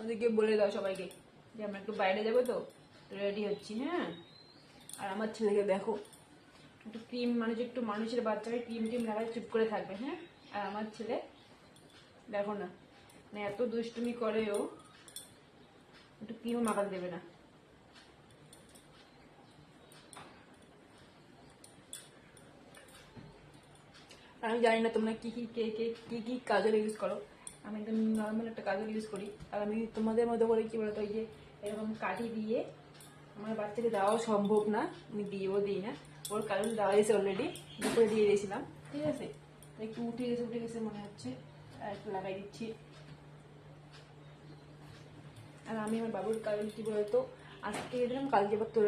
ওদেরকে বলে দাও সবাইকে যে আমরা একটু বাইরে যাবো, তো রেডি হচ্ছি। হ্যাঁ, আর আমার ছেলেকে দেখো, একটু ক্রিম, মানে একটু মানুষের বাচ্চাকে ক্রিম টিম লাগায় চুপ করে থাকবে। হ্যাঁ, আর আমার ছেলে দেখো না, মানে এত দুষ্টুমি করে, ও একটু ক্রিমও মাখাতে দেবে না। আমি জানি না তোমরা কি কি কে কে কি কি কাজল ইউজ করো, আমি একদম নর্মাল একটা কাজল ইউজ করি। আর আমি তোমাদের মতো করে কি বলতো, ওই যে এরকম কাঠি দিয়ে আমার বাচ্চাকে দেওয়াও সম্ভব না, আমি দিয়েও দিই না। ওর কাজল দেওয়া গেছে অলরেডি, দুপুরে দিয়ে দিয়েছিলাম, ঠিক আছে। একটু উঠে গেছে মনে হচ্ছে, আর একটু লাগাই দিচ্ছি। আর আমি আমার বাবুর কাজল কি বলতো, আজকে দিয়ে দিলাম, কালকে এবার তোর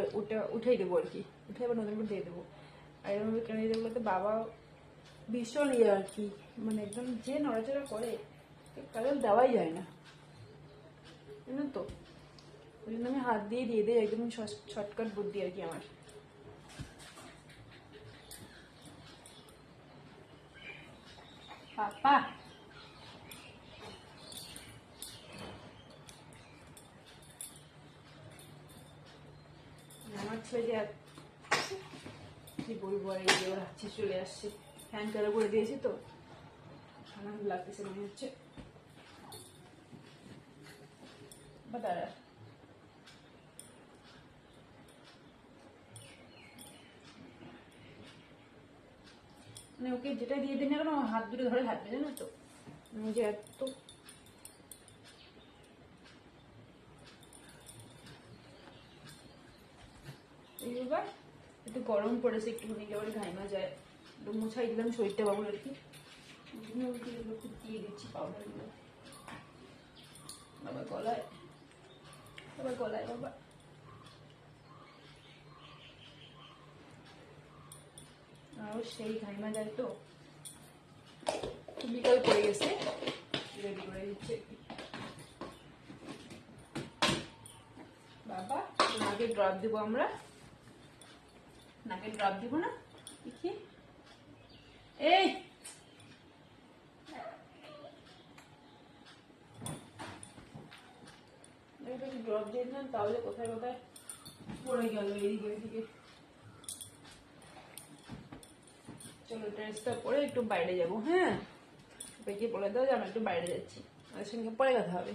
উঠেই দেবো আর কি, উঠে এবার নতুন করে দিয়ে দেবো। আর এরকম কেন দিয়ে দেবো বলতো, বাবা ভীষণ ইয়ে আর কি, মানে একদম যে নড়াচড়া করে, কাজল দেওয়াই যায় না, জানো তো। ওই জন্য আমি হাত দিয়ে দিই, একদম শর্টকাট বুদ্ধি আর কি আমার। পাপা আমার ছেলে যে কি বলবো, আর এই যে ওর হাঁচি চলে আসছে, ফ্যান চালু করে দিয়েছি তো ঠান্ডা লাগতেছে মনে হচ্ছে। বা দাঁড়া, মানে ওকে যেটা দিয়ে দিন না কেন, হাত দুটো ধরে থাকবে, জানো তো, যে এত এইবার একটু গরম পড়েছে, একটুখানি একেবারে ঘাইমা যায়, একটু মুছাই দিলাম শরীরটা বাবুর আর কি, খুব দিয়ে দিচ্ছি পাউডারগুলো। বাবা গলায়, বাবা আর সেই ঘাইমা যায় তো, বিকাল পড়ে গেছে, রেডি করে দিচ্ছে। বাবা নাকে ড্রপ দিব, আমরা নাকে ড্রপ দিব না, দেখি এই ড্রপ দিয়ে দিলাম, তাহলে কোথায় কোথায় পড়ে গেল এদিকে। চলো ড্রেসটা পরে একটু বাইরে যাবো। হ্যাঁ, সবাইকে বলে দাও যে আমরা একটু বাইরে যাচ্ছি, ওদের সঙ্গে পরে কথা হবে।